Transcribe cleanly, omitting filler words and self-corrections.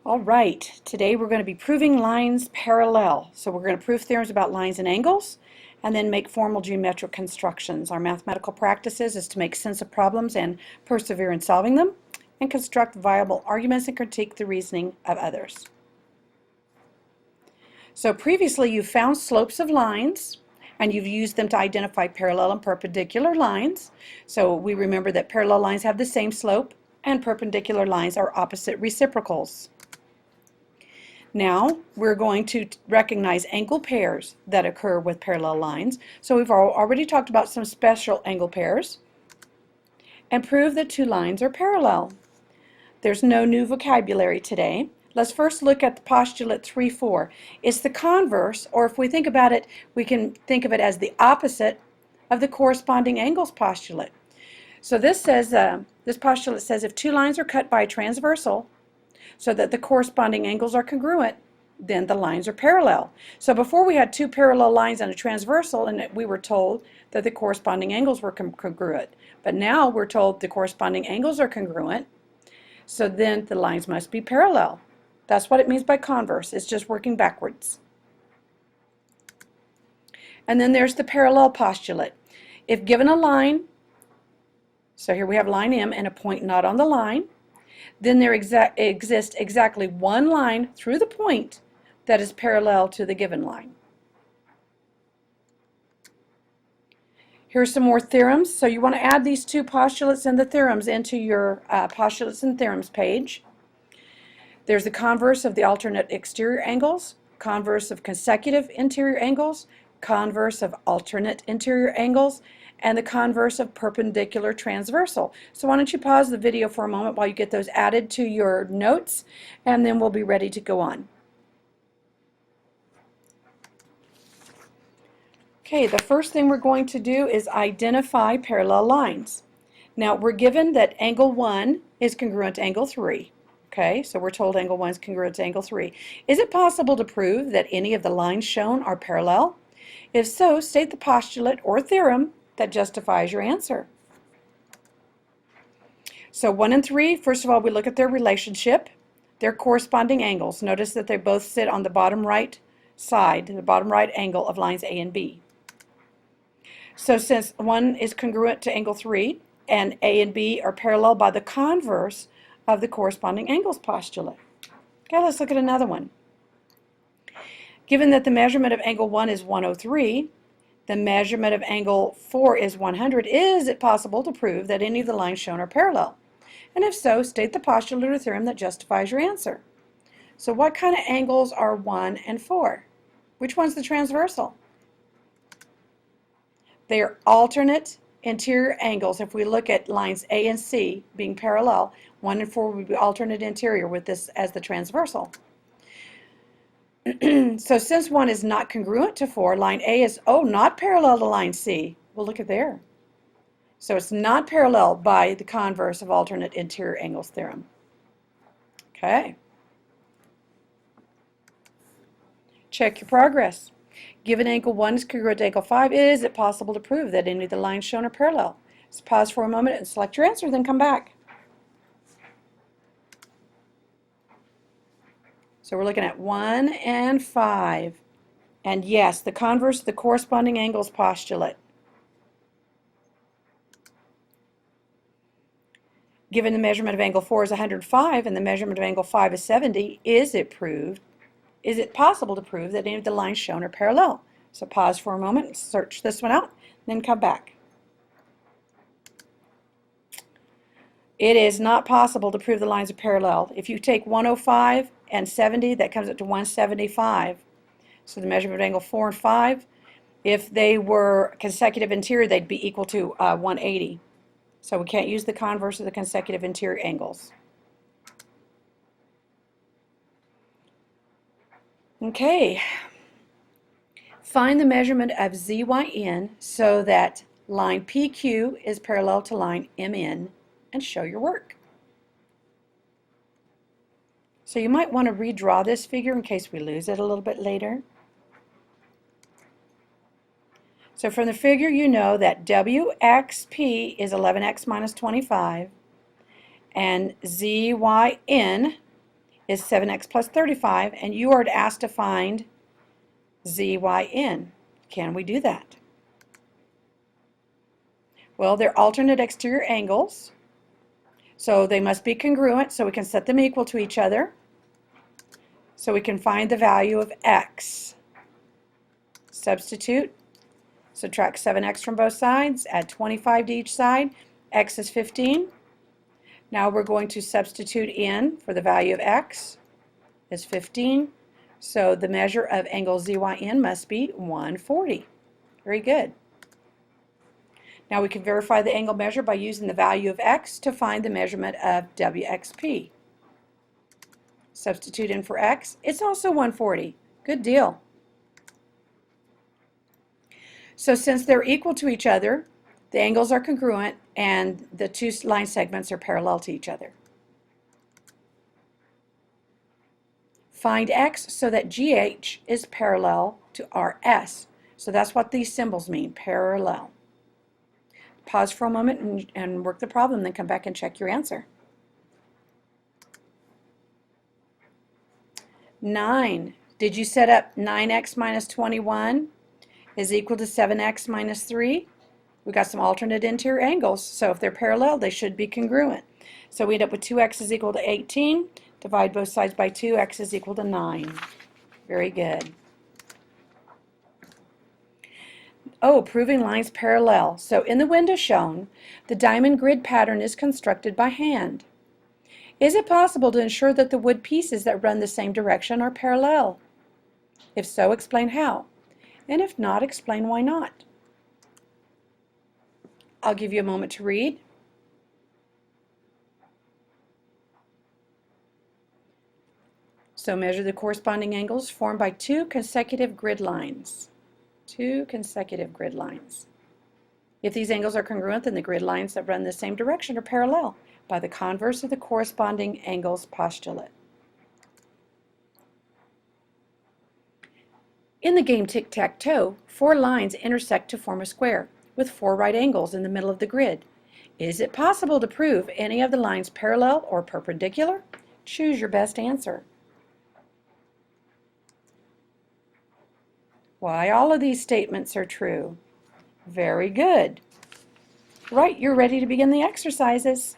All right, today we're going to be proving lines parallel. So we're going to prove theorems about lines and angles and then make formal geometric constructions. Our mathematical practices is to make sense of problems and persevere in solving them and construct viable arguments and critique the reasoning of others. So previously you've found slopes of lines and you've used them to identify parallel and perpendicular lines. So we remember that parallel lines have the same slope and perpendicular lines are opposite reciprocals. Now we're going to recognize angle pairs that occur with parallel lines. So we've already talked about some special angle pairs and prove that two lines are parallel. There's no new vocabulary today. Let's first look at the postulate 3-4. It's the converse, or if we think about it, we can think of it as the opposite of the corresponding angles postulate. So this says, this postulate says if two lines are cut by a transversal, so that the corresponding angles are congruent, then the lines are parallel. So before we had two parallel lines and a transversal, and we were told that the corresponding angles were congruent. But now we're told the corresponding angles are congruent, so then the lines must be parallel. That's what it means by converse. It's just working backwards. And then there's the parallel postulate. If given a line, so here we have line M and a point not on the line, then there exists exactly one line through the point that is parallel to the given line. Here's some more theorems. So you want to add these two postulates and the theorems into your postulates and theorems page. There's the converse of the alternate exterior angles, converse of consecutive interior angles, converse of alternate interior angles, and the converse of perpendicular transversal. So why don't you pause the video for a moment while you get those added to your notes, and then we'll be ready to go on. Okay, the first thing we're going to do is identify parallel lines. Now we're given that angle 1 is congruent to angle 3. Okay, so we're told angle 1 is congruent to angle 3. Is it possible to prove that any of the lines shown are parallel? If so, state the postulate or theorem that justifies your answer. So 1 and 3, first of all, we look at their relationship, their corresponding angles. Notice that they both sit on the bottom right side, the bottom right angle of lines A and B. So since 1 is congruent to angle 3 and A and B are parallel by the converse of the corresponding angles postulate. Okay, let's look at another one. Given that the measurement of angle 1 is 103, the measurement of angle 4 is 100, is it possible to prove that any of the lines shown are parallel? And if so, state the postulate or theorem that justifies your answer. So what kind of angles are 1 and 4? Which one's the transversal? They are alternate interior angles. If we look at lines A and C being parallel, 1 and 4 would be alternate interior with this as the transversal. So since 1 is not congruent to 4, line A is, not parallel to line C. Well, look at there. So it's not parallel by the converse of alternate interior angles theorem. Okay. Check your progress. Given angle 1 is congruent to angle 5, is it possible to prove that any of the lines shown are parallel? Let's pause for a moment and select your answer, then come back. So we're looking at 1 and 5. And yes, the converse of the corresponding angles postulate. Given the measurement of angle 4 is 105 and the measurement of angle 5 is 70, is it possible to prove that any of the lines shown are parallel? So pause for a moment and search this one out, then come back. It is not possible to prove the lines are parallel. If you take 105 and 70, that comes up to 175. So the measurement of angle 4 and 5, if they were consecutive interior, they'd be equal to 180. So we can't use the converse of the consecutive interior angles. Okay. Find the measurement of ZYN so that line PQ is parallel to line MN and show your work. So you might want to redraw this figure in case we lose it a little bit later. So from the figure you know that WXP is 11x minus 25 and ZYN is 7x plus 35, and you are asked to find ZYN. Can we do that? Well, they're alternate exterior angles, so they must be congruent, so we can set them equal to each other. So we can find the value of x. Substitute, subtract 7x from both sides, add 25 to each side. X is 15. Now we're going to substitute in for the value of x is 15. So the measure of angle ZYN must be 140. Very good. Now we can verify the angle measure by using the value of x to find the measurement of WXP. Substitute in for x. It's also 140. Good deal. So since they're equal to each other, the angles are congruent and the two line segments are parallel to each other. Find x so that GH is parallel to RS. So that's what these symbols mean, parallel. Pause for a moment and work the problem, then come back and check your answer. 9. Did you set up 9x minus 21 is equal to 7x minus 3? We got some alternate interior angles, so if they're parallel, they should be congruent. So we end up with 2x is equal to 18. Divide both sides by 2, x is equal to 9. Very good. Oh, proving lines parallel. So in the window shown, the diamond grid pattern is constructed by hand. Is it possible to ensure that the wood pieces that run the same direction are parallel? If so, explain how. And if not, explain why not. I'll give you a moment to read. So measure the corresponding angles formed by two consecutive grid lines. Two consecutive grid lines. If these angles are congruent, then the grid lines that run the same direction are parallel by the converse of the corresponding angles postulate. In the game tic-tac-toe, 4 lines intersect to form a square with 4 right angles in the middle of the grid. Is it possible to prove any of the lines parallel or perpendicular? Choose your best answer. Why, all of these statements are true. Very good. Right, you're ready to begin the exercises.